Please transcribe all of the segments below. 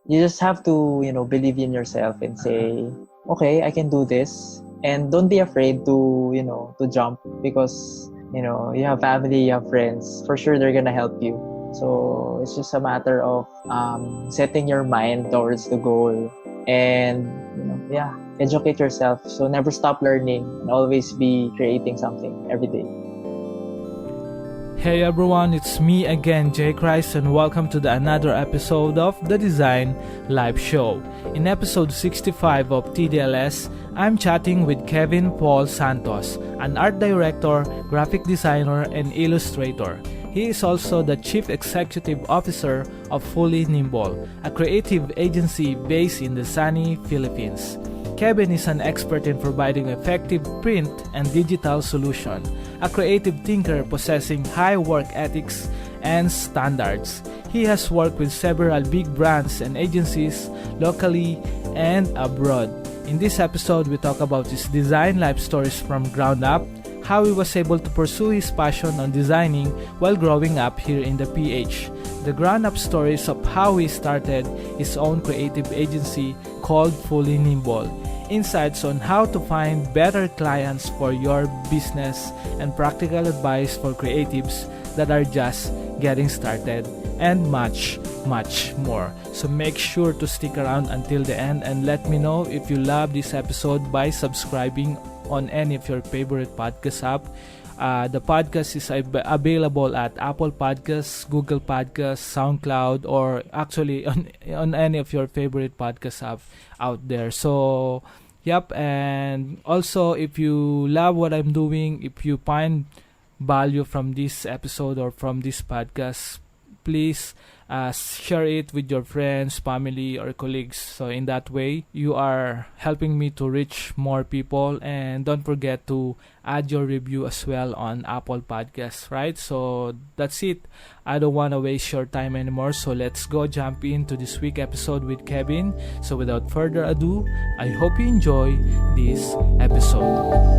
you just have to, believe in yourself and say, okay, I can do this. And don't be afraid to, to jump because, you have family, you have friends. For sure, they're going to help you. So it's just a matter of setting your mind towards the goal and, educate yourself. So never stop learning and always be creating something every day. Hey everyone, it's me again, Jay Christ, and welcome to another episode of the Design Live Show. In episode 65 of TDLS, I'm chatting with Kevin Paul Santos, an art director, graphic designer, and illustrator. He is also the Chief Executive Officer of FullyNimble, a creative agency based in the sunny Philippines. Kevin is an expert in providing effective print and digital solutions, a creative thinker possessing high work ethics and standards. He has worked with several big brands and agencies locally and abroad. In this episode, we talk about his design life stories from ground up, how he was able to pursue his passion on designing while growing up here in the PH, the ground up stories of how he started his own creative agency called FullyNimble, insights on how to find better clients for your business, and practical advice for creatives that are just getting started, and much, much more. So make sure to stick around until the end and let me know if you love this episode by subscribing on any of your favorite podcast app. The podcast is available at Apple Podcasts, Google Podcasts, SoundCloud, or actually on any of your favorite podcast app out there. So, yep. And also, if you love what I'm doing, if you find value from this episode or from this podcast, please share it with your friends, family, or colleagues. So in that way, you are helping me to reach more people. And don't forget to add your review as well on Apple Podcasts, right? So that's it. I don't want to waste your time anymore. So let's go jump into this week's episode with Kevin. So without further ado, I hope you enjoy this episode.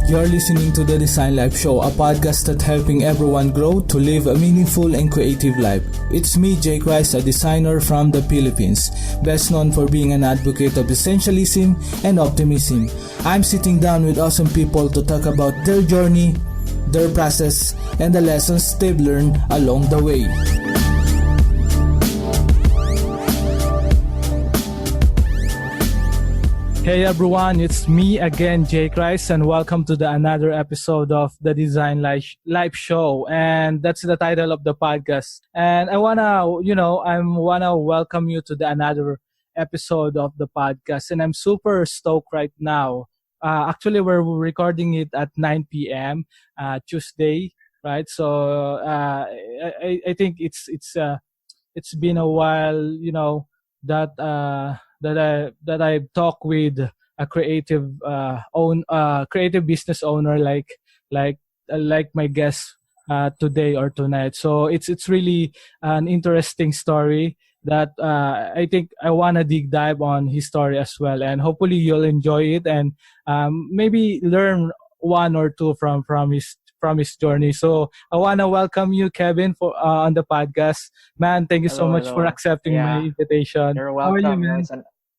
You're listening to the Design Life Show, a podcast that's helping everyone grow to live a meaningful and creative life. It's me, Jay Christ, a designer from the Philippines, best known for being an advocate of essentialism and optimism. I'm sitting down with awesome people to talk about their journey, their process, and the lessons they've learned along the way. Hey everyone, it's me again, Jay Christ, and welcome to another episode of the Design Live Show. And that's the title of the podcast. And I wanna welcome you to another episode of the podcast. And I'm super stoked right now. Actually, we're recording it at 9 p.m. Tuesday, right? So I think it's been a while, that I've talked with a creative creative business owner like my guest today or tonight. So it's really an interesting story that I think I wanna dive on his story as well, and hopefully you'll enjoy it and maybe learn one or two from his journey. So I want to welcome you, Kevin, for on the podcast. Man, thank you so much for accepting my invitation. You're welcome. How are you, man?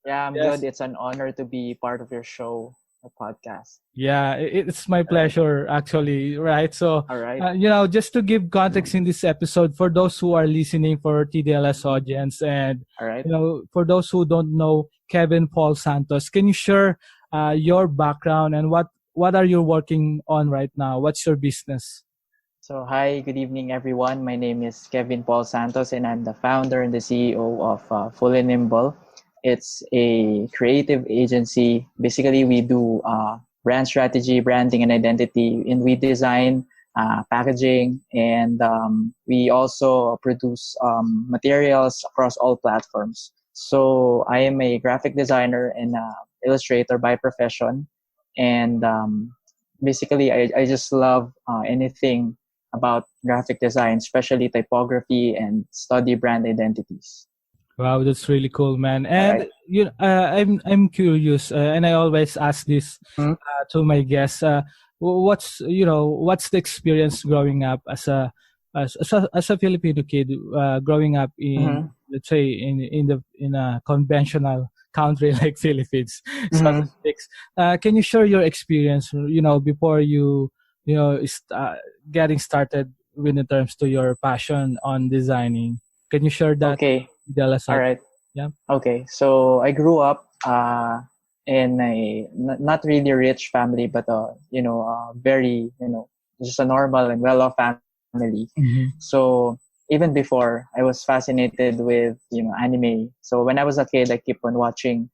I'm good. It's an honor to be part of your show, the podcast. Yeah, it's my pleasure, actually, right? So, all right. Just to give context in this episode for those who are listening for TDLS audience, and all right. For those who don't know Kevin Paul Santos, can you share your background and what are you working on right now? What's your business? So, hi, good evening, everyone. My name is Kevin Paul Santos, and I'm the founder and the CEO of FullyNimble. It's a creative agency. Basically, we do brand strategy, branding, and identity, and we design packaging, and we also produce materials across all platforms. So, I am a graphic designer and illustrator by profession. And basically, I just love anything about graphic design, especially typography, and study brand identities. Wow, that's really cool, man. And I'm curious, and I always ask this to my guests. What's the experience growing up as a Filipino kid, growing up in let's say in a conventional country like Philippines, so to Mhm. speak. Can you share your experience, before getting started when it terms to your passion on designing? Can you share that? Okay. Tell us All that. right. Yeah. Okay. So I grew up in a not really rich family, but very just a normal and well-off family. Mm-hmm. So even before, I was fascinated with anime. So when I was a kid, I keep on watching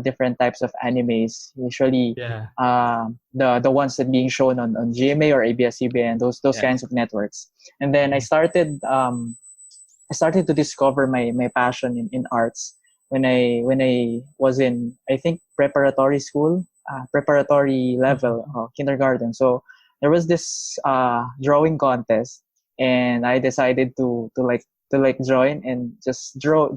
different types of animes. Usually, Yeah. the ones that being shown on GMA or ABS-CBN, those Yeah. kinds of networks. And then I started to discover my passion in arts when I was in, I think, preparatory school, preparatory level, Mm-hmm. kindergarten. So there was this drawing contest, and I decided to join and just draw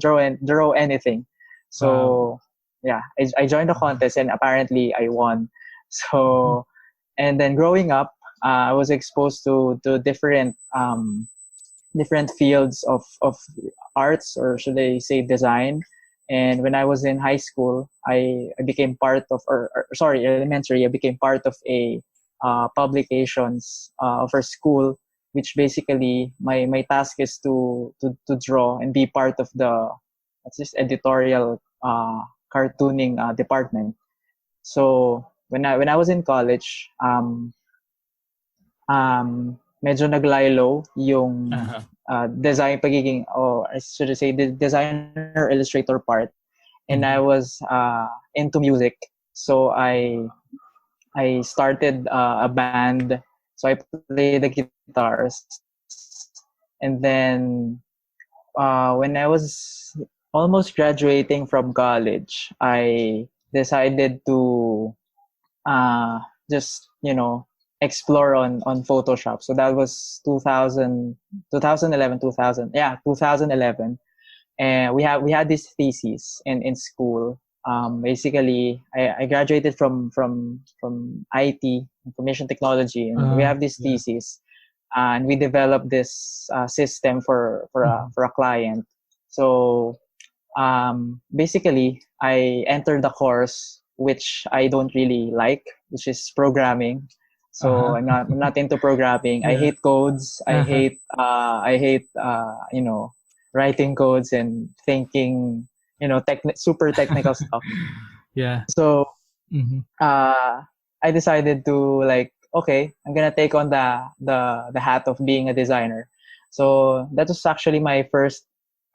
anything. Wow. So yeah, I joined the contest, and apparently I won. Mm-hmm. So and then growing up, I was exposed to different fields of arts, or should I say design. And when I was in high school, I became part of, or sorry, elementary, I became part of a publications of our school, which basically my task is to draw and be part of the what's this editorial cartooning department. So when I was in college, medyo naglaylo yung Uh-huh. design pagiging, or I should say the designer illustrator part, and I Mm-hmm. was into music. So I started a band. So I play the guitars, and then when I was almost graduating from college, I decided to just explore on Photoshop. So that was 2011, 2011. And we had this thesis in school. Basically, I graduated from IT, information technology, and we have this Yeah. thesis, and we developed this system Mm-hmm. for a client. So basically, I entered the course which I don't really like, which is programming. So Uh-huh. I'm not into programming. I Yeah. hate codes. Uh-huh. I hate writing codes and thinking super technical stuff. Yeah. So Mm-hmm. uh, I decided to, like, okay, I'm gonna take on the hat of being a designer. So that was actually my first,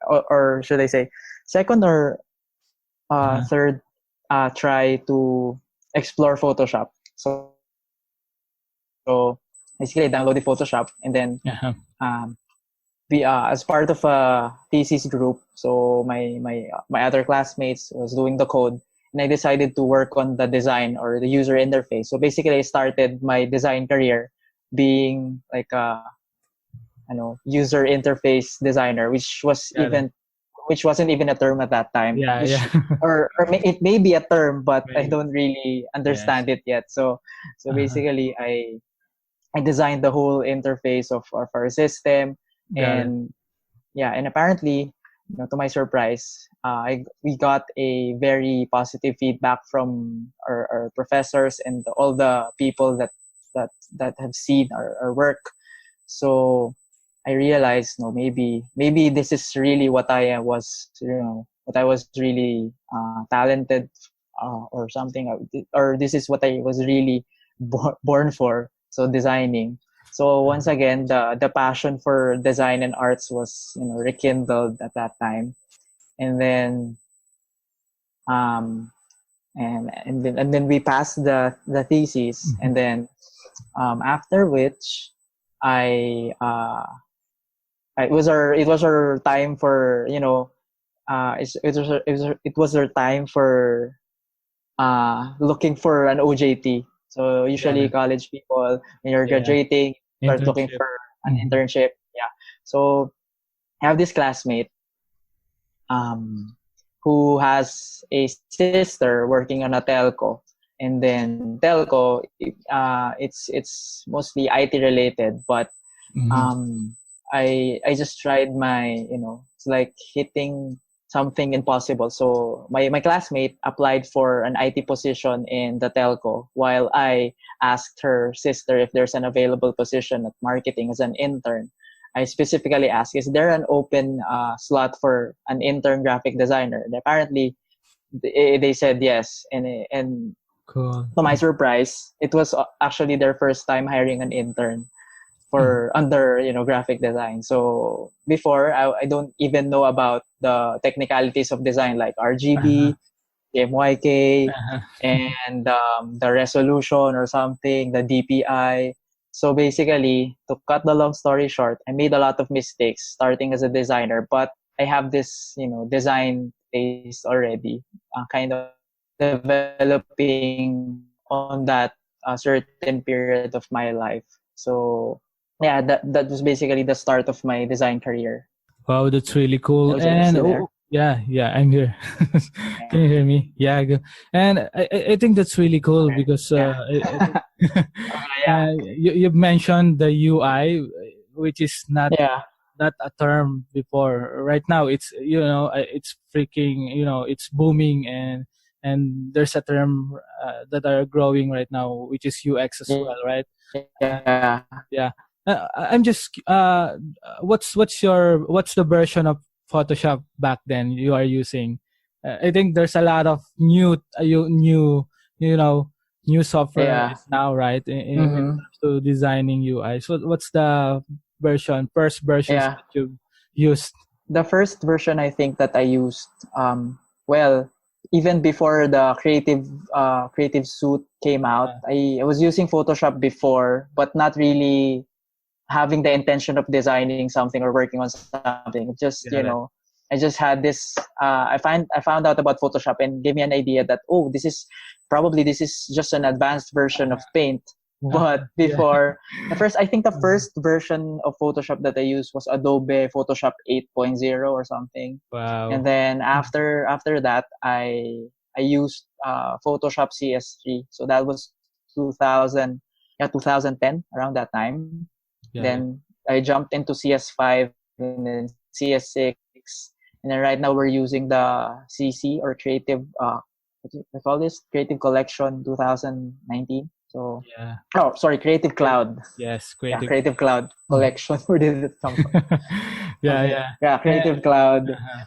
or should I say, second or Uh-huh. third try to explore Photoshop. So basically, I downloaded Photoshop, and then Uh-huh. um, we as part of a thesis group. So my other classmates was doing the code, and I decided to work on the design or the user interface. So basically, I started my design career being like a user interface designer, Got it. which wasn't even a term at that time. Yeah. Which Yeah. it may be a term, but I Maybe. don't really Yes. understand it yet. So Uh-huh. basically, I designed the whole interface of our system, Got it. and yeah, and apparently, to my surprise, we got a very positive feedback from our professors and all the people that have seen our work. So I realized, no, maybe this is really what I was, what I was really talented, or something, or this is what I was really born for. So designing. So once Uh-huh. again, the passion for design and arts was rekindled at that time, and then um and then we passed the thesis, Mm-hmm. and then after which I it was our time for it was our time for looking for an OJT. So Got usually it. college people, when you're Yeah. graduating, start looking Internship. for an Mm-hmm. internship. Yeah. So I have this classmate um, who has a sister working on a telco, and then telco, it's mostly IT related, but Mm-hmm. um, I just tried my It's like hitting something impossible. So my classmate applied for an IT position in the telco, while I asked her sister if there's an available position at marketing as an intern. I specifically asked, is there an open slot for an intern graphic designer? And apparently, they said yes. And Cool. to my surprise, it was actually their first time hiring an intern for under graphic design. So before, I don't even know about the technicalities of design like Uh-huh. RGB, MYK, Uh-huh. and the resolution or something, the DPI. So basically, to cut the long story short, I made a lot of mistakes starting as a designer, but I have this design taste already, kind of developing on that certain period of my life. So yeah, that was basically the start of my design career. Wow, that's really cool. Hello, Jay, And still there? yeah, yeah, I'm here. Can you hear me? Yeah, and I think that's really cool Okay. because Yeah. I think Yeah. you mentioned the UI, which is Yeah. not a term before. Right now, it's it's freaking it's booming, and there's a term that are growing right now, which is UX as well, right? Yeah. Yeah. I'm just what's the version of Photoshop back then you are using? I think there's a lot of you know new software Yeah. now, right? When it Mm-hmm. comes to designing UI. So what's the first versions Yeah. that you used? The first version I think that I used, well, even before the creative suite came out, Uh, I was using Photoshop before, but not really having the intention of designing something or working on something. Just Got it. I just had this. I found out about Photoshop and gave me an idea that, oh, this is just an advanced version of Paint. But Yeah. before I think the first version of Photoshop that I used was Adobe Photoshop 8.0 or something. And Wow. then after that, I used Photoshop CS3. So that was 2000, yeah, 2010, around that time. Got it. Then I jumped into CS5 and then CS6, and then right now we're using the CC or Creative. What do we call this? Creative Collection 2019. So, Yeah. oh, sorry, Creative Cloud. Yes. Yeah, Creative. Creative Cloud Collection. Where did it come from? Yeah. Okay. Yeah. Yeah, Creative Cloud. Uh-huh.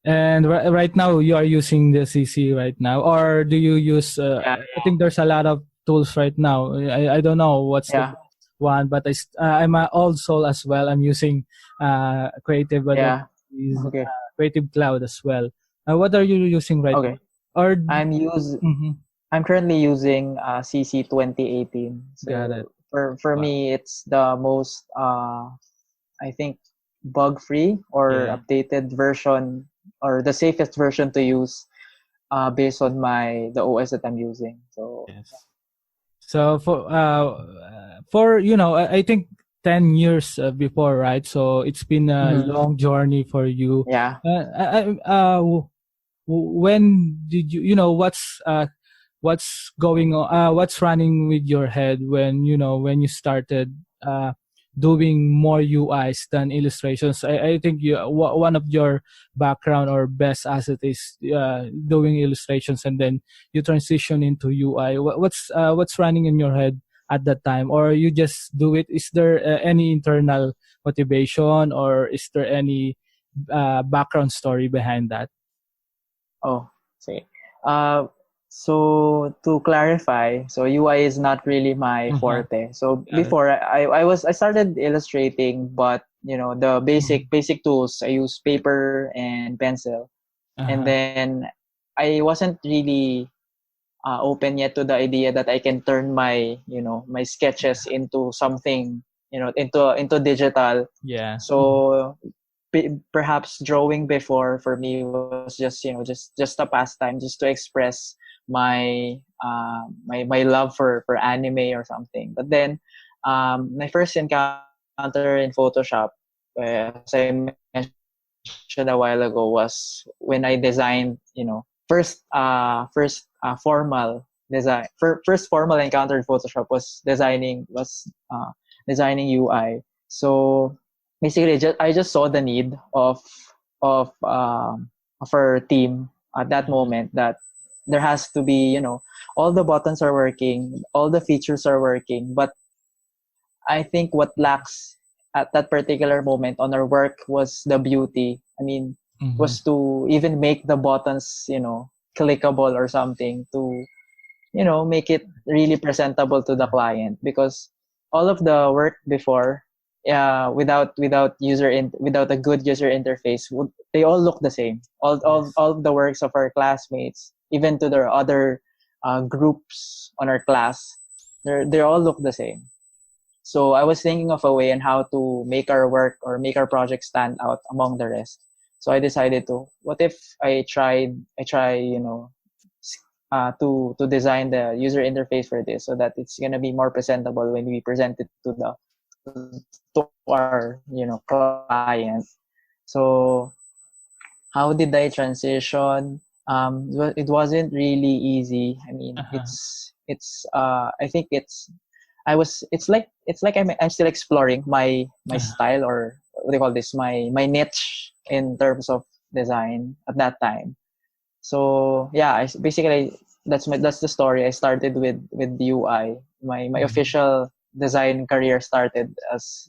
And right now you are using the CC right now, or do you use? Yeah, I think there's a lot of tools right now. I don't know what's the yeah, best one, but I'm an old soul as well. I'm using Creative Adobe yeah. is Okay, Creative Cloud as well. What are you using right now? okay. Or Mhm. I'm currently using CC 2018. Got it. So for Wow. me, it's the most I think bug free or Yeah. updated version or the safest version to use based on the OS that I'm using. So Yes. So for I think 10 years before, right? So it's been a mhm. long journey for you. Yeah. When did what's going on? What's running with your head when when you started doing more UIs than illustrations? I think one of your background or best asset is doing illustrations, and then you transition into UI. What's running in your head at that time, or you just do it? Is there any internal motivation, or is there any background story behind that? Oh, see. Uh, so to clarify, so UI is not really my Uh-huh. forte. So Got it. before I started illustrating, but the Mhm. basic tools I use paper and pencil, and Uh-huh. then I wasn't really open yet to the idea that I can turn my sketches into something into digital. Yeah. So perhaps drawing before for me was just a pastime, just to express my love for anime or something. But then my first encounter in Photoshop, as I mentioned a while ago, was when I designed first formal design. First formal encounter in Photoshop was designing UI. So basically, I just saw the need of of our team at that moment that there has to be, all the buttons are working, all the features are working, but I think what lacks at that particular moment on our work was the beauty. I mean, Mm-hmm. was to even make the buttons, clickable or something to, make it really presentable to the client, because all of the work before, without a good user interface, they all look the same. All the works of our classmates, even to their other groups on our class, they all look the same. So I was thinking of a way on how to make our work or make our project stand out among the rest. So I decided what if I try, to design the user interface for this so that it's gonna be more presentable when we present it to our, client. So how did I transition? It wasn't really easy. I mean, I think it's like I'm still exploring my style, or what do you call this, my niche in terms of design at that time. So yeah, basically that's the story. I started with UI. My official design career started as,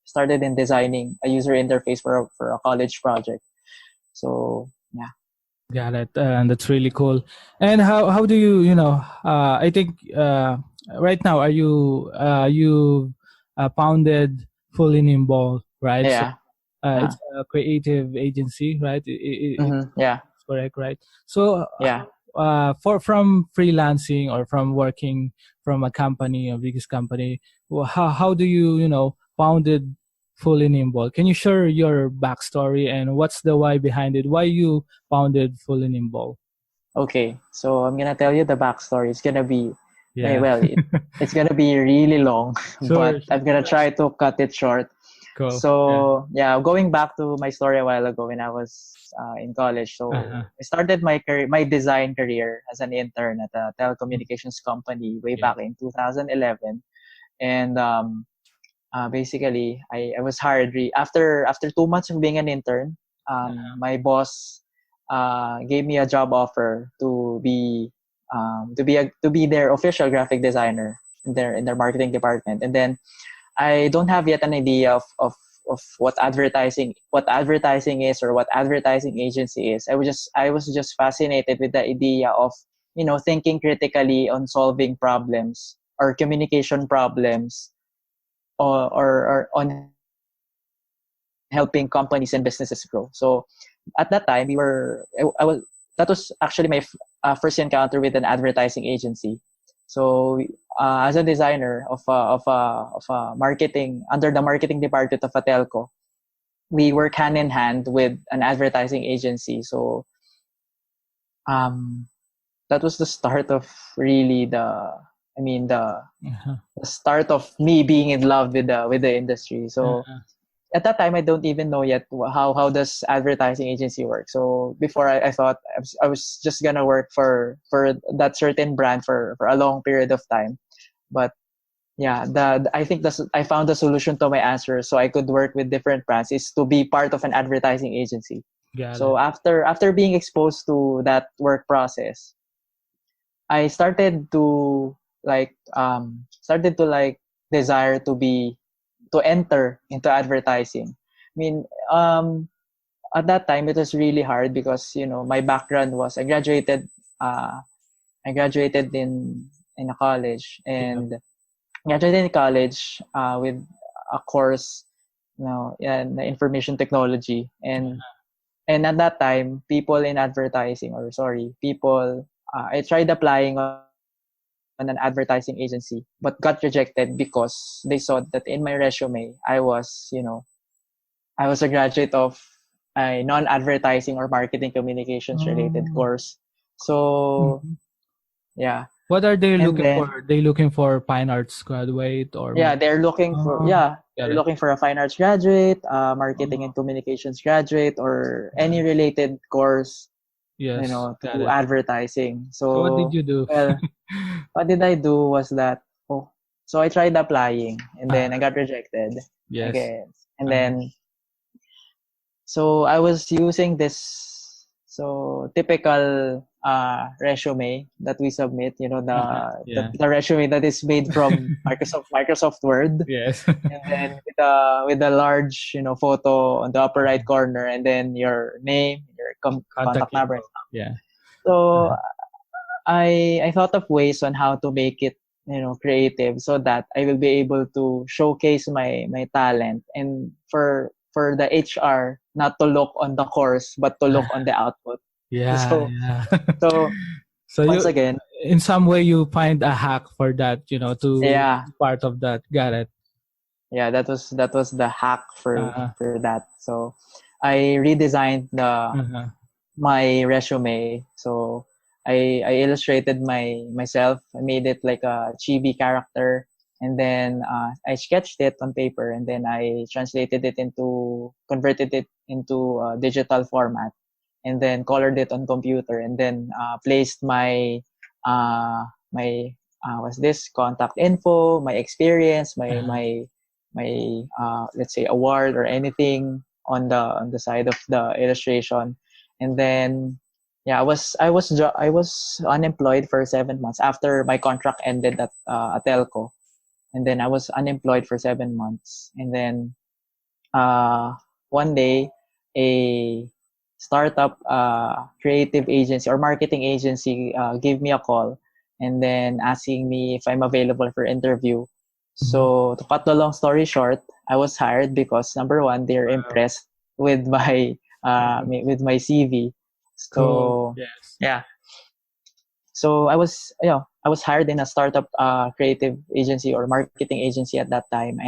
started in designing a user interface for a college project. So yeah. Got it. And that's really cool. And how do you, I think right now, are you founded FullyNimble, right? So Yeah. it's a creative agency, right? It's Yeah. correct, right? So Yeah. from freelancing or from working from a biggest company, how do you, founded FullyNimble? Can you share your backstory and what's the why behind it? Why you founded FullyNimble? Okay, so I'm gonna tell you the backstory. It's gonna be, Yeah. it's gonna be really long, Sure. but I'm gonna try to cut it short. Cool. So yeah, going back to my story a while ago when I was in college. So Uh-huh. I started my design career as an intern at a telecommunications company way Yeah. back in 2011, and basically I was hired after 2 months of being an intern. My boss gave me a job offer to be their official graphic designer in their marketing department. And then I don't have yet an idea of what advertising is or what advertising agency is. I was just fascinated with the idea of, thinking critically on solving problems or communication problems, or on helping companies and businesses grow. So at that time, I was that was actually my first encounter with an advertising agency. So as a designer of a marketing under the marketing department of a telco, we work hand in hand with an advertising agency. So that was the start of really the start of me being in love with the industry. So at that time, I don't even know yet how does advertising agency work. So before, I thought I was just gonna work for that certain brand for a long period of time. But yeah, I think I found the solution to my answer, so I could work with different brands, is to be part of an advertising agency. Got So it. after being exposed to that work process, I started to like desire to enter into advertising. I mean, at that time it was really hard because my background was I graduated in a college, Yeah. and graduated in college with a course, in information technology. And at that time, people in advertising, or sorry, people, I tried applying on an advertising agency, but got rejected because they saw that in my resume, I was a graduate of a non-advertising or marketing communications related Oh. course. So Mhm. yeah, What are they and looking for? then Are they looking for fine arts graduate or yeah, Oh, got they're it. looking for a fine arts graduate, marketing Oh, and communications graduate, or got any it. related course, Yes, got to it. advertising. So what did So, you do? well, what did I do was that, so I tried applying, and Uh, then I got rejected, I yes. guess. And Uh, then, So I was using this typical resume that we submit, the resume that is made from Microsoft Word, Yes. and then with a large photo on the upper right corner, and then your name, your contact number and info. stuff. Yeah. So I thought of ways on how to make it creative, so that I will be able to showcase my talent, and for the HR not to look on the course but to look on the output. Yeah, So yeah. so So once you, again, in some way, you find a hack for that, to yeah, be part of that. Got it. yeah, that was the hack Uh-huh. for that. So I redesigned the Uh-huh. my resume. So I illustrated myself. I made it like a chibi character, and then I sketched it on paper, and then I converted it into a digital format, and then colored it on computer, and then placed uh, my what's this contact info, my experience, Uh-huh. my let's say award or anything on the side of the illustration. And then yeah, I was unemployed for 7 months after my contract ended at a telco, and then I was unemployed for 7 months, and then uh, one day a startup creative agency or marketing agency gave me a call, and then asking me if I'm available for interview. Mhm. So to cut the long story short, I was hired because number one, they're Wow. impressed with my Mhm. with my CV. Cool. So Yes. yeah, so I was hired in a startup creative agency or marketing agency at that time. I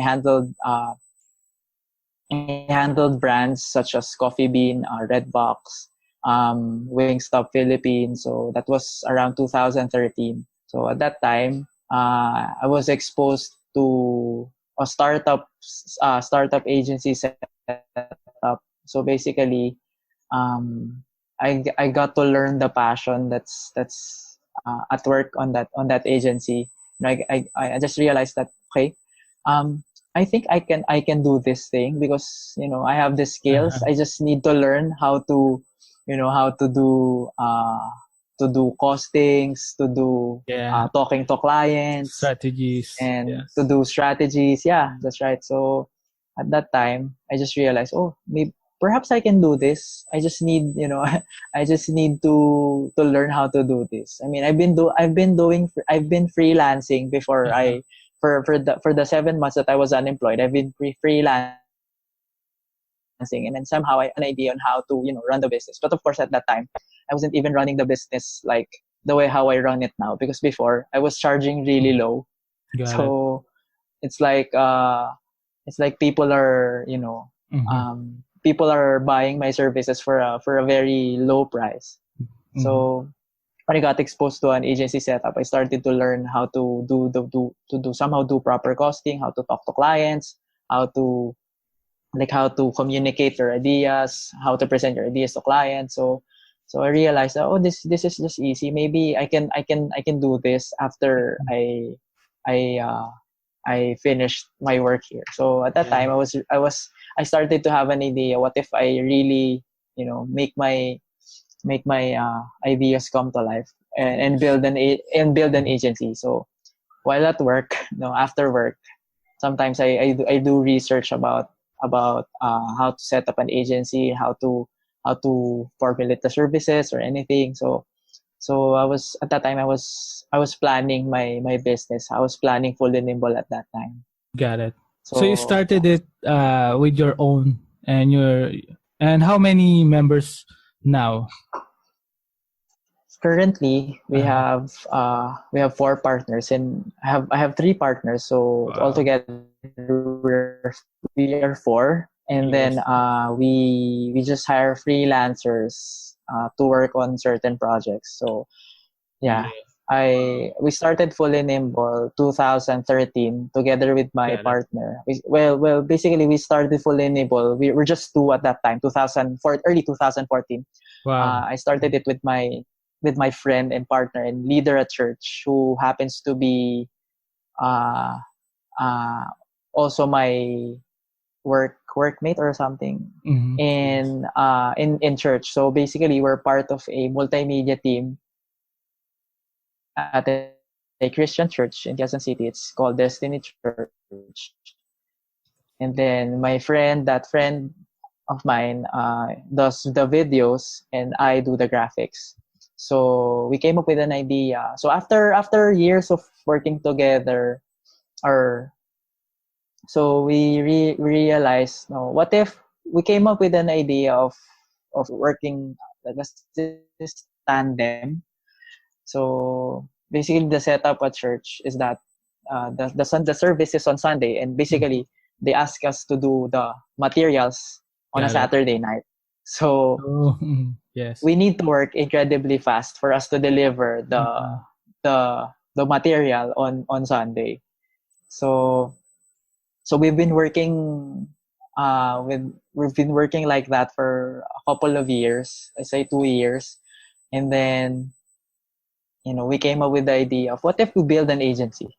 handled brands such as Coffee Bean, Redbox, Wingstop Philippines. So that was around 2013. So at that time, I was exposed to a startup agency setup. So basically, I got to learn the passion that's at work on that agency. I just realized that okay, um, I think I can do this thing because I have the skills. Uh-huh. I just need to learn how to how to do costings, to do Yeah. talking to clients, Strategies. and to Yes. do strategies. Yeah, that's right. So at that time, I just realized, oh, maybe perhaps I can do this. I just need, I just need to learn how to do this. I mean, I've been freelancing before Uh-huh. for the 7 months that I was unemployed. I've been freelancing, and then somehow I an idea on how to run the business. But of course, at that time, I wasn't even running the business like the way how I run it now, because before I was charging really Mhm. low. Got it. So it's like people are Mm-hmm. people are buying my services for a very low price. Mm-hmm. So when I got exposed to an agency setup, I started to learn how to do somehow do proper costing, how to talk to clients, how to how to communicate your ideas, how to present your ideas to clients. So I realized that, oh, this is just easy. Maybe I can do this after I I finished my work here. So at that Yeah. time, I started to have an idea. What if I really make my ideas come to life, and build an agency. So while at work, after work, sometimes I do research about how to set up an agency, how to formulate the services or anything. So I was at that time I was planning my business. I was planning Fully Nimble at that time. Got it. So you So started it with your own and how many members now? currently Uh-huh. we have four partners, and I have three partners. So Wow. altogether we are four, and then Yes. we just hire freelancers to work on certain projects. So yeah, Yes. we started Fully Nimble 2013 together with my Got it. partner. Basically we started Fully Nimble. We were just two at that time, 2004, early 2014. Wow. I started it with my friend and partner and leader at church, who happens to be uh, uh, also my workmate or something Mm-hmm. in church. So basically, we're part of a multimedia team at a Christian church in Quezon City. It's called Destiny Church. And then my friend, that friend of mine, does the videos, and I do the graphics. So we came up with an idea. So after years of working together, or so we realized, no, what if we came up with an idea of working like this tandem. So basically, the setup at church is that the service is on Sunday, and Mm-hmm. basically they ask us to do the materials on a Got it. Saturday night. So Oh, mhm. Yes. we need to work incredibly fast for us to deliver Mm-hmm. the material on Sunday. So so we've been working like that for a couple of years. I say 2 years, and then we came up with the idea of what if we build an agency.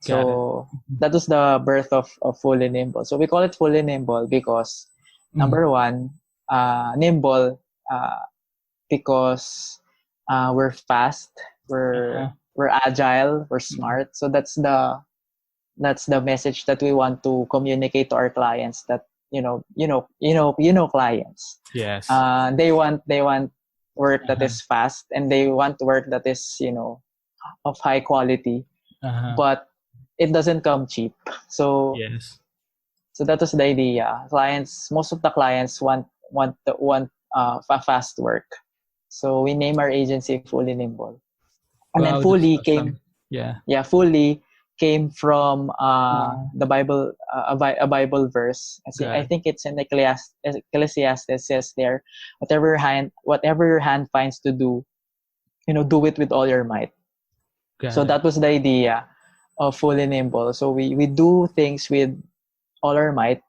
Got it. So that was the birth of Fully Nimble. So we call it Fully Nimble because Mm-hmm. number one, nimble, because we're fast, Uh-huh. we're agile, we're Mm-hmm. smart. So that's the message that we want to communicate to our clients. That clients. Yes. They want work that Uh-huh. is fast, and they want work that is of high quality, Uh-huh. but it doesn't come cheap. So Yes. so that was the idea. Most of the clients fast work. So we name our agency Fully Nimble, and then Wow, that's awesome. Yeah. Fully came from Uh, the Bible, a Bible verse. I got it. think it's in Ecclesiastes. Says there, whatever your hand finds to do, do it with all your might. Got So it. that was the idea of Fully Nimble. So we do things with all our might,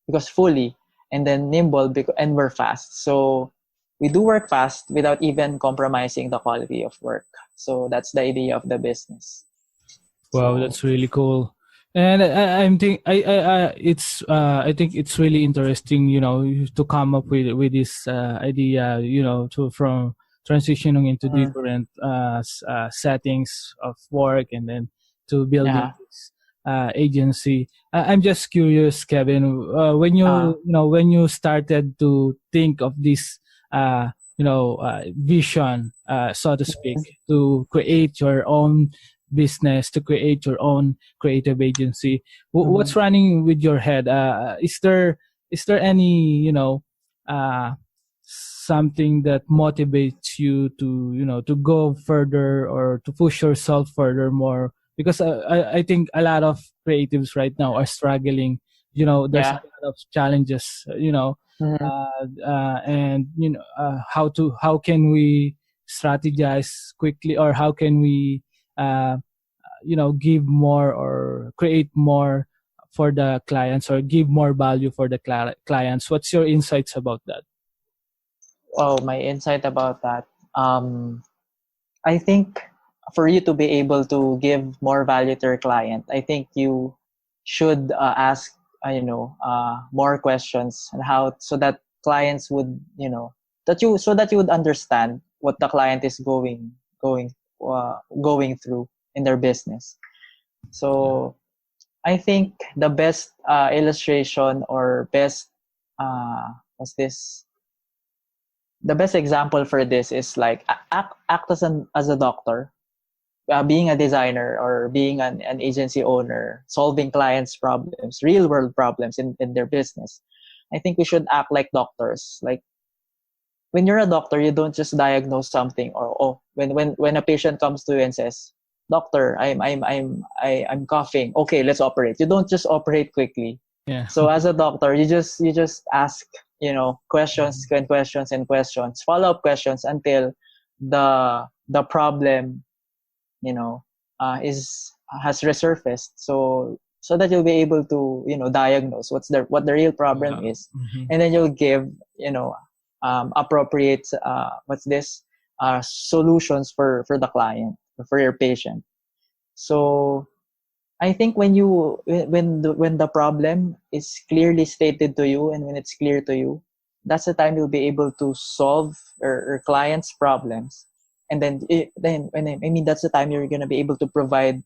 because fully, and then nimble, and we're fast. So we do work fast without even compromising the quality of work. So that's the idea of the business. Wow, So that's really cool. And I'm think I think it's really interesting, to come up with this idea, to from transitioning into mm, different settings of work and then to building yeah, this agency. I'm just curious, Kevin, when uh, when you started to think of this vision, so to speak, to create your own business, to create your own creative agency, mm-hmm, what's running with your head? Is there any uh something that motivates you to to go further or to push yourself further more? Because I think a lot of creatives right now are struggling. There's a yeah, lot of challenges, mm-hmm, and how can we strategize quickly, or how can we uh, give more or create more for the clients, or give more value for the clients? What's your insights about that? oh, my insight about that. I think for you to be able to give more value to your client, I think you should ask, more questions, and how, so that clients would, so that you would understand what the client is going through in their business. Yeah. So I think the best illustration, or best what's this the best example for this is like act as a doctor, being a designer, or being an agency owner, solving clients' problems, real world problems in their business. I think we should act like doctors. Like, when you're a doctor, you don't just diagnose something, or when a patient comes to you and says, "Doctor, I'm coughing. Okay, let's operate." You don't just operate quickly. Yeah. So as a doctor, you just ask, questions and questions and questions, follow up questions, until the problem, you know is has resurfaced. So that you'll be able to, diagnose what the real problem Wow. is, Hmm. and then you'll give, appropriate, solutions for the client, or for your patient. So I think when the problem is clearly stated to you and when it's clear to you, that's the time you'll be able to solve or clients' problems. And then when I mean that's the time you're gonna be able to provide,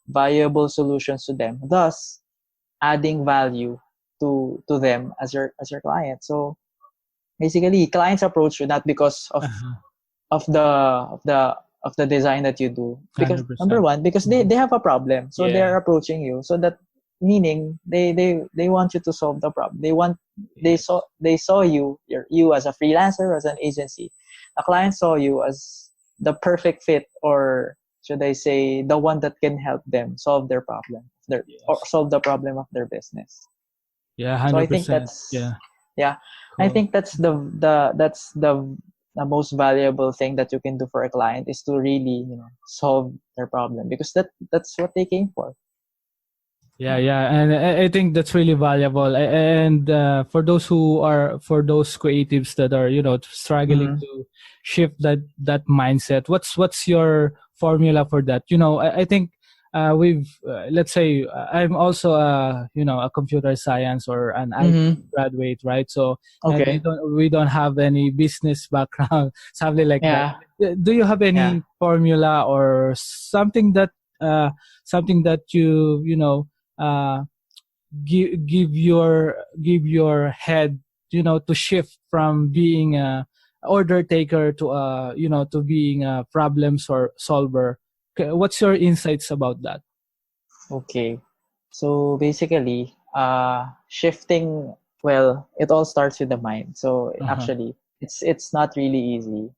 valuable solutions to them, thus adding value to them as your client. So basically, clients approach you not because Uh-huh. of the of the of the design that you do, because number 100%. one, because they have a problem, so Yeah. they're approaching you, so that meaning they want you to solve the problem. Yes. They saw you as a freelancer, as an agency. The client saw you as the perfect fit, or should I say the one that can help them solve their problem, or Yes. solve the problem of their business. Yeah, So I think 100%. that's Yeah. yeah, I Cool. think that's the most valuable thing that you can do for a client, is to really, solve their problem, because that's what they came for. Yeah, yeah, and I think that's really valuable. And for those creatives that are struggling Mm-hmm. to shift that mindset, what's your formula for that? I think we've let's say I'm also a computer science or an IT Mm-hmm. graduate, right? So and Okay. we don't have any business background, something like that. Yeah. Do you have Yeah. any formula or something that uh, give your head to shift from being a order taker to to being a solver. What's your insights about that? Okay. So basically, shifting. Well, it all starts with the mind. So Uh-huh. actually, it's not really easy.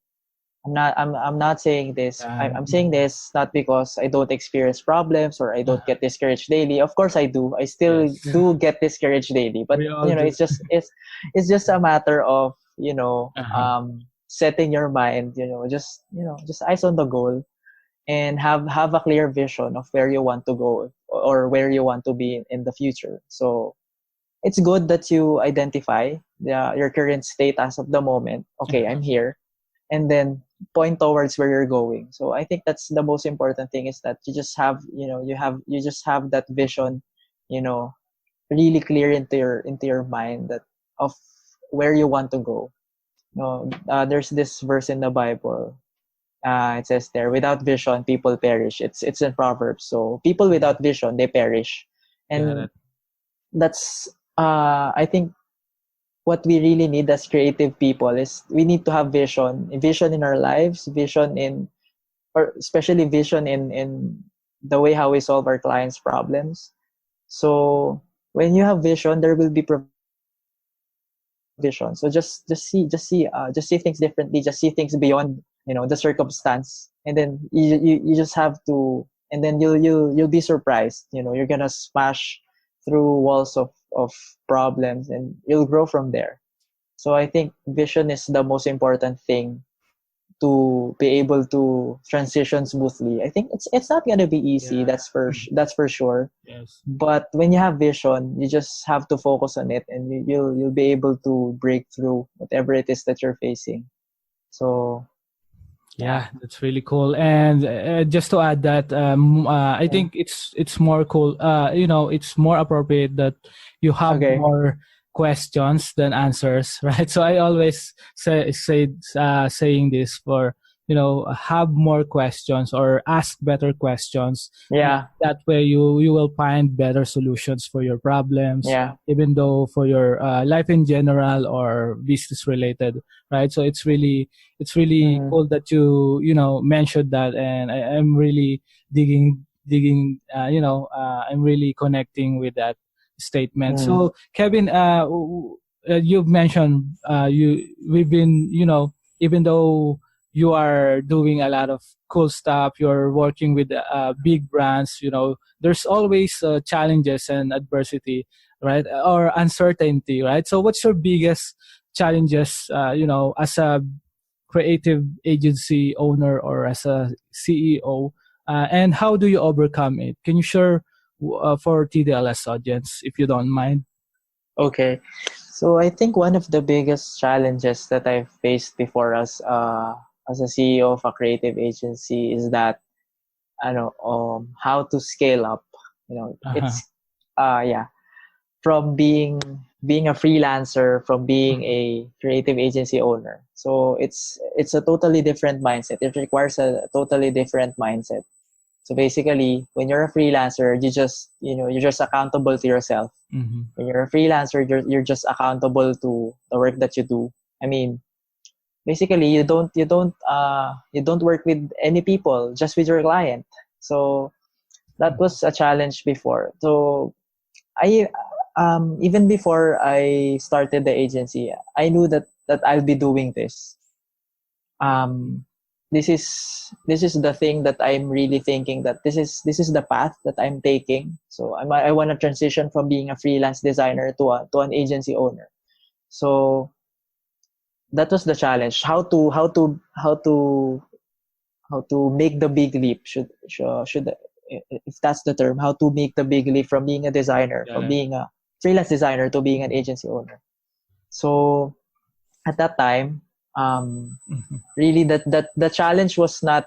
I'm not saying this. I'm saying Mhm. this not because I don't experience problems or I don't Uh-huh. get discouraged daily. Of course I do. I still Yes. do get discouraged daily. But We all do. it's just a matter of, Uh-huh. setting your mind, just eyes on the goal, and have a clear vision of where you want to go, or where you want to be in the future. So it's good that you identify your current state as of the moment. Okay, I'm Uh-huh. here, and then point towards where you're going. So I think that's the most important thing, is that you just have that vision, you know, really clear into your mind, that of where you want to go. There's this verse in the Bible. It says there, without vision, people perish. It's in Proverbs. So people without vision, they perish, Got it. and that's I think what we really need as creative people is we need to have vision in our lives, vision in, or especially vision in the way how we solve our clients' problems. So when you have vision, there will be provision. So just see things differently. Just see things beyond, the circumstance, and then you just have to, and then you'll be surprised. You're gonna smash through walls of problems, and you'll grow from there. So I think vision is the most important thing to be able to transition smoothly. I think it's not gonna be easy. Yeah. That's for sure. Yes. But when you have vision, you just have to focus on it, and you'll be able to break through whatever it is that you're facing. So yeah, Yeah, that's really cool. And just to add that, I yeah. think it's more cool. It's more appropriate that you have Okay. more questions than answers, right? So I always saying this for have more questions or ask better questions, and Yeah. that way you will find better solutions for your problems, Yeah. even though for your life in general or business related, right? So it's really Mm-hmm. cool that you mentioned that, and I'm really digging. I'm really connecting with that statement. Mm-hmm. So, Kevin, you've mentioned we've been even though you are doing a lot of cool stuff, you're working with big brands. There's always challenges and adversity, right, or uncertainty, right? So, what's your biggest challenges as a creative agency owner or as a CEO, and how do you overcome it? Can you share for TDLS audience if you don't mind? Okay. So I think one of the biggest challenges that I've faced before, as a CEO of a creative agency, is that I know how to scale up. It's from being a freelancer, from being a creative agency owner. So it's a totally different mindset. It requires a totally different mindset. So basically, when you're a freelancer, you're just accountable to yourself. When you're a freelancer, you're just accountable to the work that you do. I mean, basically, you don't work with any people, just with your client. So that was a challenge before. So I even before I started the agency, I knew that I'll be doing this. This is the thing that I'm really thinking, that this is the path that I'm taking. So I want to transition from being a freelance designer to an agency owner. So that was the challenge. How to make the big leap, should if that's the term, how to make the big leap from being a designer, from being a freelance designer to being an agency owner. So at that time, really the challenge was not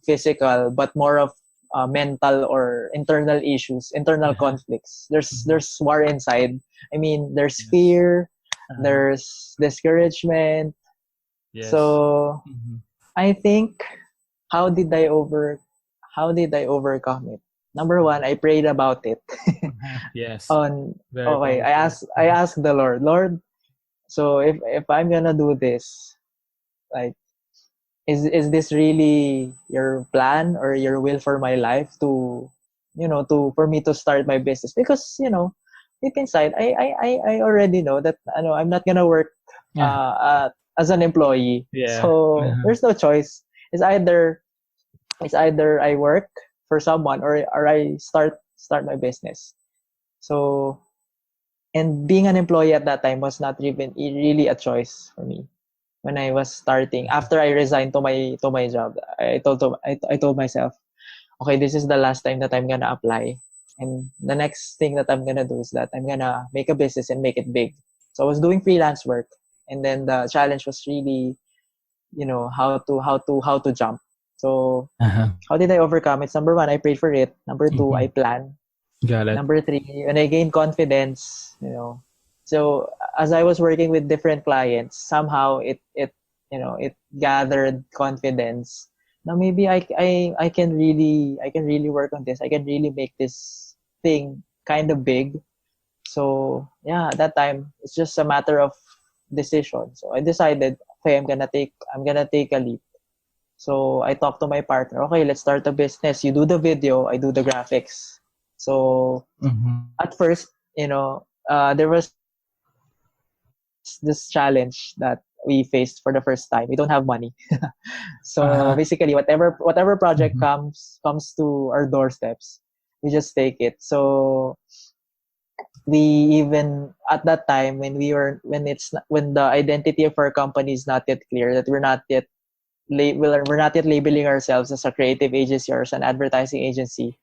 physical, but more of mental or internal issues, internal conflicts. There's war inside. I mean, there's fear, there's discouragement. So I think, how did I overcome it? Number one, I prayed about it. Yes. I asked the Lord, so if I'm gonna do this, like, is this really your plan or your will for my life, to for me to start my business? Because deep inside, I already know that I'm not gonna work as an employee. So there's no choice. It's either I work for someone, or I start my business. So, and being an employee at that time was not even really a choice for me. When I was starting, after I resigned to my job, I told myself, okay, this is the last time that I'm gonna apply, and the next thing that I'm gonna do is that I'm gonna make a business and make it big. So I was doing freelance work, and then the challenge was really, how to jump. So how did I overcome it? Number one, I prayed for it. Number two, I planned. Got it. Number three, when I gained confidence, so as I was working with different clients, somehow it gathered confidence. Now maybe I can really work on this. I can really make this thing kind of big. So yeah, at that time, it's just a matter of decision. So I decided, okay, I'm gonna take a leap. So I talked to my partner, okay, let's start a business. You do the video, I do the graphics. So at first, there was this challenge that we faced for the first time. We don't have money. So basically, whatever project comes to our doorsteps, we just take it. So we even, at that time, when the identity of our company is not yet clear, that we're not yet labeling ourselves as a creative agency or as an advertising agency,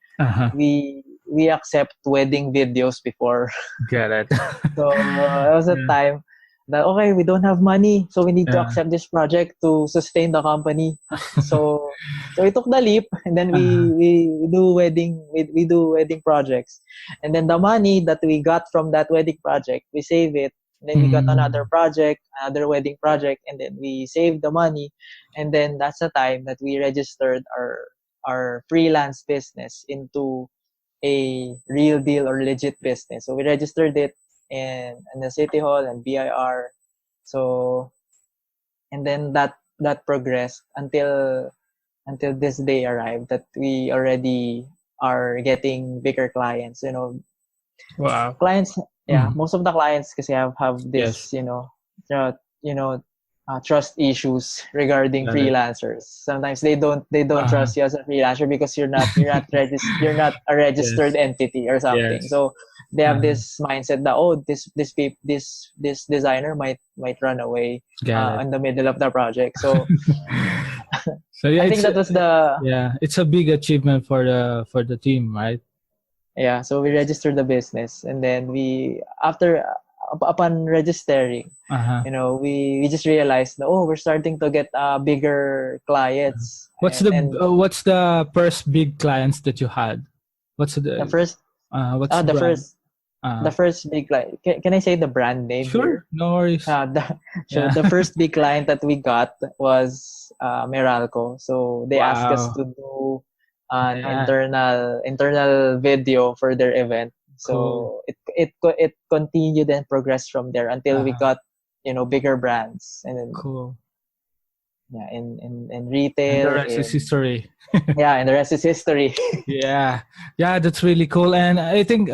we accept wedding videos before. Get it. So it was a time that, okay, we don't have money, so we need to accept this project to sustain the company. So we took the leap, and then we do wedding projects, and then the money that we got from that wedding project, we save it. And then we got another wedding project, and then we saved the money, and then that's the time that we registered our freelance business into a real deal or legit business. So we registered it in the City Hall and BIR. So, and then that progressed until this day arrived, that we already are getting bigger clients. Wow. Clients, most of the clients kasi have this, trust issues regarding freelancers. Sometimes they don't trust you as a freelancer because you're not a registered entity or something. So they have this mindset that this designer might run away in the middle of the project. So so yeah, I think that was it's a big achievement for the team, right? Yeah, so we registered the business, and then upon registering, we just realized, we're starting to get bigger clients. What's the first big clients that you had? What's The the first, what's the brand? first, the first big client. Can I say the brand name Sure, here? no worries. Sure. Yeah. The first big client that we got was Meralco. So they asked us Wow. to do an Yeah. internal video for their event. Cool. So it continued and progressed from there until we Uh, got bigger brands, and then cool. yeah, in And the retail, rest is in history. and the rest is history. Yeah, yeah, that's really cool. And I think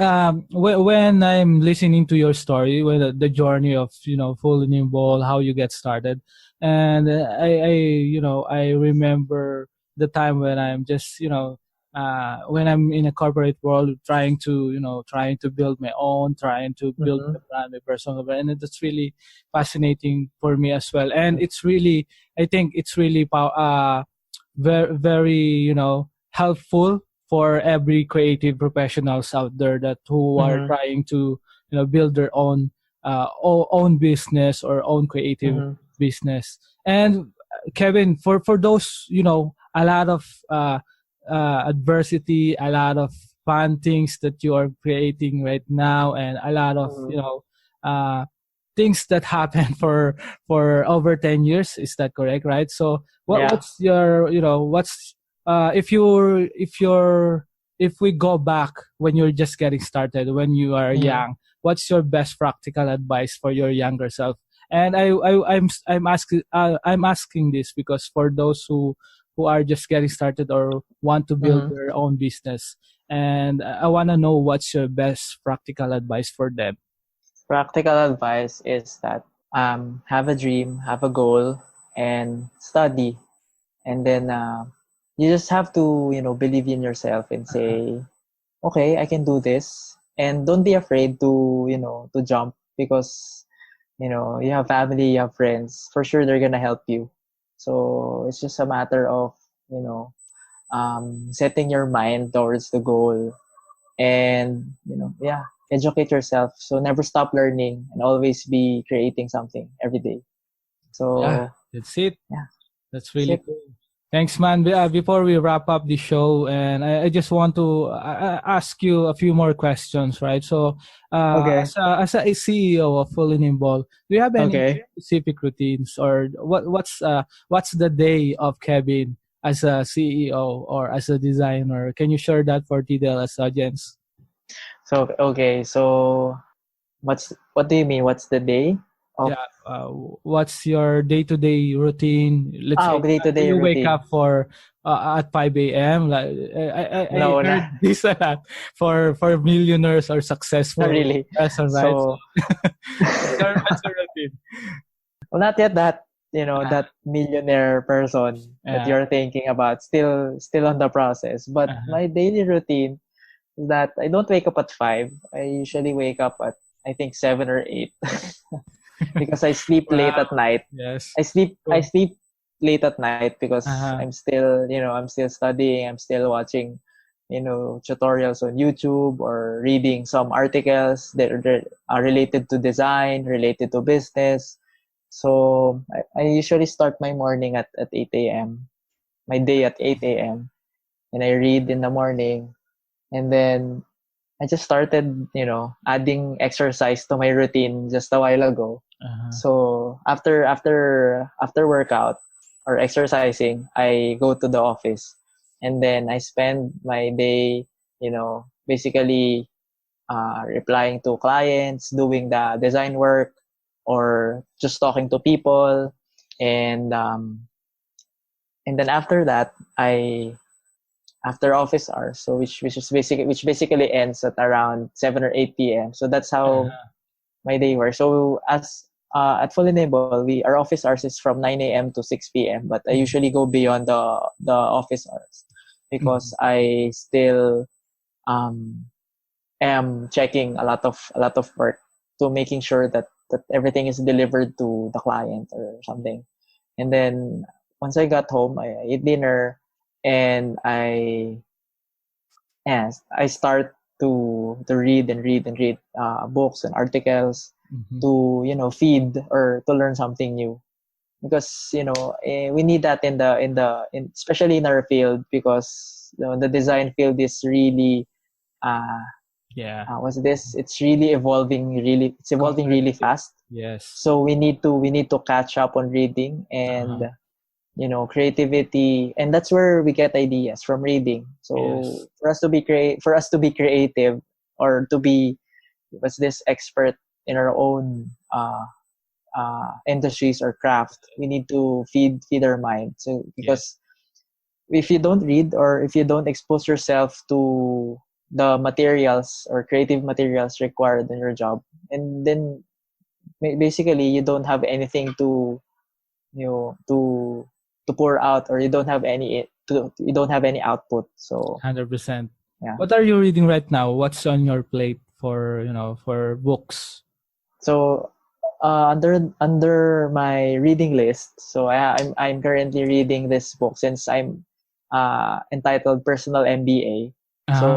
when I'm listening to your story, with the journey of Fully Nimble, how you get started, and I remember the time when I'm just when I'm in a corporate world, trying to build my own, trying to build Mm-hmm. my brand, my personal brand, and that's really fascinating for me as well. And it's really, I think it's really very very helpful for every creative professionals out there that who are Mm-hmm. trying to build their own own business or own creative Mm-hmm. business. And Kevin, for those a lot of adversity, a lot of fun things that you are creating right now, and a lot of Mm-hmm. uh, things that happen for over 10 years. Is that correct? Right. So Yeah. what's your what's if we go back when you're just getting started, when you are Mm-hmm. young, what's your best practical advice for your younger self? And I'm asking this because for those who are just getting started or want to build Mm-hmm. their own business, and I want to know what's your best practical advice for them. Practical advice is that have a dream, have a goal, and study. And then you just have to believe in yourself and say, okay, I can do this. And don't be afraid to to jump, because you have family, you have friends. For sure, they're gonna help you. So it's just a matter of you know setting your mind towards the goal, and yeah, educate yourself. So never stop learning and always be creating something every day. Yeah, So that's it. yeah, That's that's really it. cool. Thanks, man. Before we wrap up the show, and I just want to ask you a few more questions, right? So, Okay. as a CEO of Fully Nimble, do you have any Okay. specific routines, or what's the day of Kevin as a CEO or as a designer? Can you share that for TDLS audience? So okay. So what do you mean? What's the day of? Yeah, what's your day-to-day routine? Let's say, Day to do day you wake routine. up for at 5 a.m.? Like I No, heard this a lot for millionaires or not successful really. person, right? So So what's your routine? well, not yet that that millionaire person that Yeah. you're thinking about. Still on the process. But Uh-huh. my daily routine is that I don't wake up at 5. I usually wake up at, I think, 7 or 8, because I sleep late Wow. at night. Yes. I Cool. sleep late at night because Uh-huh. I'm still studying, I'm still watching tutorials on YouTube, or reading some articles that are related to design, related to business. So I usually start my morning at 8 a.m., my day at 8 a.m., and I read in the morning. And then I just started, adding exercise to my routine just a while ago. Uh-huh. So after workout or exercising, I go to the office, and then I spend my day, basically replying to clients, doing the design work, or just talking to people, and and then after that, I after office hours, so which basically ends at around 7 or 8 p.m. So that's how Uh-huh. my day works. So as at FullyNimble, our office hours is from 9 a.m. to 6 p.m. But I Mhm. usually go beyond the office hours, because Mhm. I still um am checking a lot of work, to making sure that everything is delivered to the client or something. And then once I got home, I eat dinner, and I start to read and read and read books and articles, Mhm. to feed or to learn something new, because we need that especially in our field, because the design field is really Yeah. what's this? It's really evolving. It's evolving really fast. Yes. So we need to catch up on reading and creativity, and that's where we get ideas from reading. So Yes. for us to be creative, or to be what's this expert in our own industries or craft, we need to feed our mind. So because if you don't read, or if you don't expose yourself to the materials or creative materials required in your job, and then basically you don't have anything to to pour out, or you don't have any output. So 100%. yeah. What are you reading right now? What's on your plate for for books? So under my reading list, so I'm currently reading this book, since I'm entitled Personal MBA. So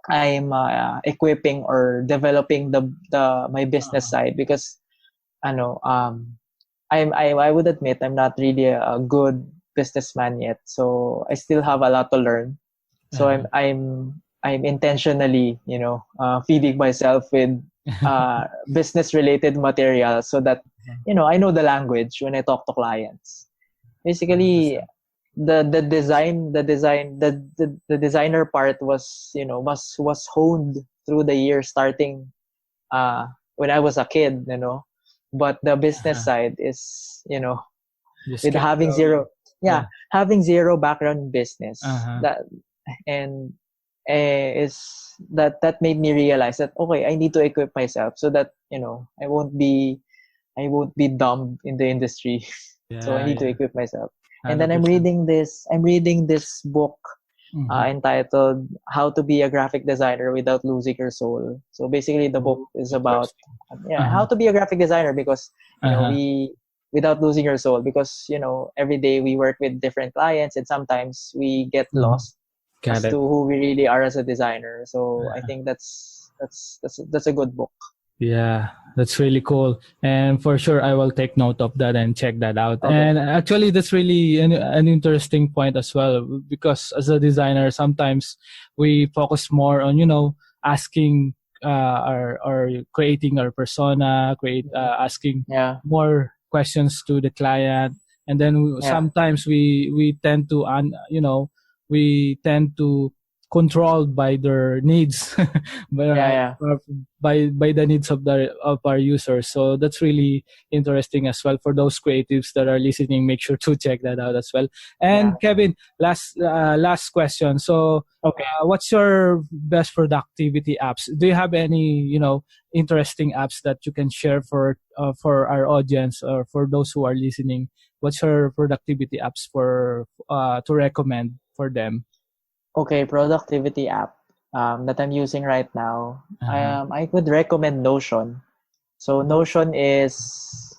I'm equipping or developing the my business side, because I would admit I'm not really a good businessman yet, so I still have a lot to learn. So I'm intentionally feeding myself with business related material, so that I know the language when I talk to clients. Basically, the designer part was honed through the years, starting when I was a kid, but the business side is Just with kept having growing. having zero background in business, Uh-huh. and is that made me realize that okay, I need to equip myself, so that I won't be dumb in the industry. So I Yeah, need to yeah. equip myself. And then 100%. I'm reading this book entitled How to Be a Graphic Designer Without Losing Your Soul. So basically the book Oh, is about interesting. how to be a graphic designer, because Uh-huh. we without losing your soul, because every day we work with different clients, and sometimes we get lost Got as it. to who we really are as a designer. So I think that's a good book. Yeah, that's really cool. And for sure, I will take note of that and check that out. Okay. And actually, that's really an interesting point as well, because as a designer, sometimes we focus more on, asking or creating our persona, asking Yeah. more questions to the client. And then Yeah. sometimes we tend to, we tend to controlled by their needs by, Yeah. Yeah. by the needs of our users. So that's really interesting as well. For those creatives that are listening, make sure to check that out as well. Yeah. And Kevin, last question. So Okay. what's your best productivity apps? Do you have any interesting apps that you can share for our audience, or for those who are listening? What's your productivity apps for to recommend for them? Okay, productivity app that I'm using right now. Uh-huh. I could recommend Notion. So Notion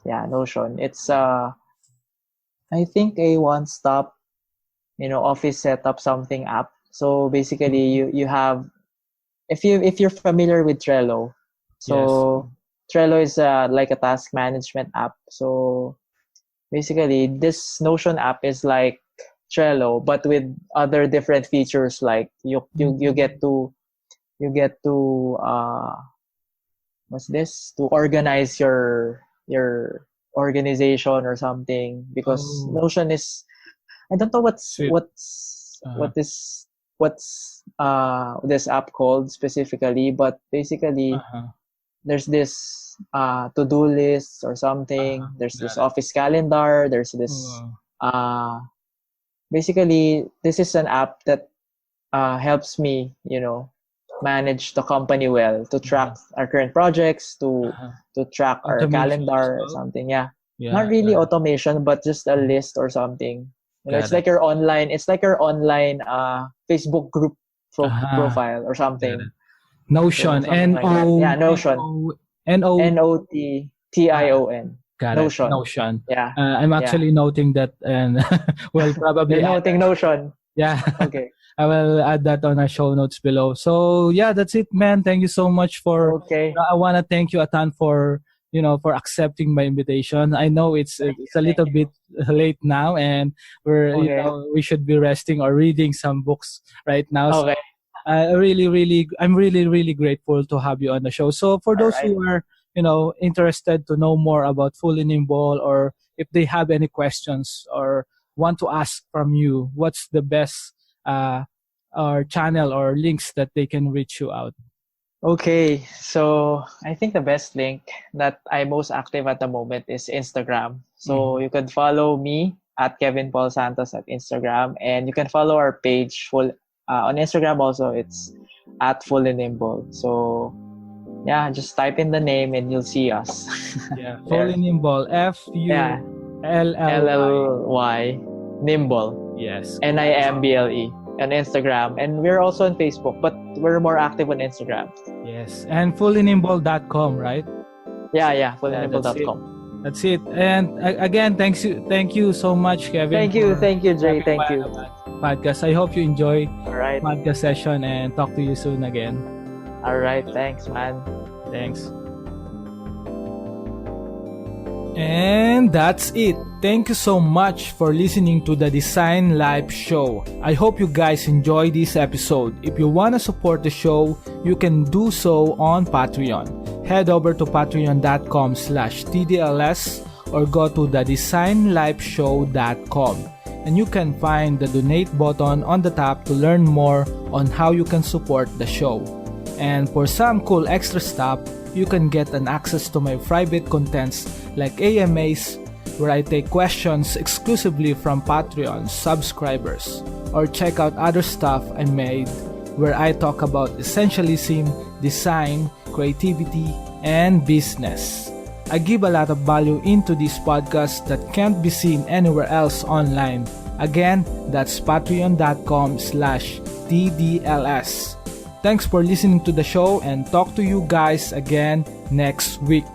Notion. It's I think a one-stop office setup something app. So basically, you have, if you're familiar with Trello. Yes. So Trello is like a task management app. So basically, this Notion app is like Trello, but with other different features, like you get to what's this, to organize your organization or something, because Oh, Notion is, I don't know sweet. Uh-huh. what's this app called specifically, but basically Uh-huh. there's this to-do list or something, Uh-huh. there's this Got it. office calendar, there's this Uh, uh basically this is an app that helps me manage the company well, to track uh-huh. our current projects, Uh-huh. to track our Automation as calendar or well. something. Yeah, not Yeah, really got it. automation, but just a Mhm. list or something. Got it. It's like your online Facebook group Uh-huh. profile or Got something. it. So Notion. something like that. Yeah, Notion. N-O. Ah, Notion. got it. Notion. Notion. Yeah. I'm Yeah. actually noting that, and we'll You're probably add noting that. Notion. Yeah, Okay. I will add that on our show notes below. So yeah, that's it, man. Thank you so much for. Okay. I want to thank you a ton for for accepting my invitation. I know it's a little bit late now, and we should be resting or reading some books right now. Okay. So I'm really, really grateful to have you on the show. So for those who are, interested to know more about FullyNimble, or if they have any questions or want to ask from you, what's the best or channel or links that they can reach you out? Okay, so I think the best link that I'm most active at the moment is Instagram. So you can follow me at Kevin Paul Santos at Instagram, and you can follow our page on Instagram also. It's at FullyNimble. So yeah, just type in the name and you'll see us. Yeah, FullyNimble, FULLY Nimble. Yes, NIMBLE on Instagram, and we're also on Facebook, but we're more active on Instagram. Yes, and FullyNimble.com, right? Yeah, FullyNimble.com. That's it. And again, thank you so much, Kevin. Thank you, Jay. Thank you. Podcast. I hope you enjoy All right. podcast session, and talk to you soon again. All right, thanks, man. Thanks. And that's it. Thank you so much for listening to the Design Live Show. I hope you guys enjoy this episode. If you want to support the show, you can do so on Patreon. Head over to patreon.com/TDLS or go to thedesignliveshow.com. And you can find the donate button on the top to learn more on how you can support the show. And for some cool extra stuff, you can get an access to my private contents like AMAs, where I take questions exclusively from Patreon subscribers, or check out other stuff I made where I talk about essentialism, design, creativity, and business. I give a lot of value into this podcast that can't be seen anywhere else online. Again, that's patreon.com/TDLS. Thanks for listening to the show, and talk to you guys again next week.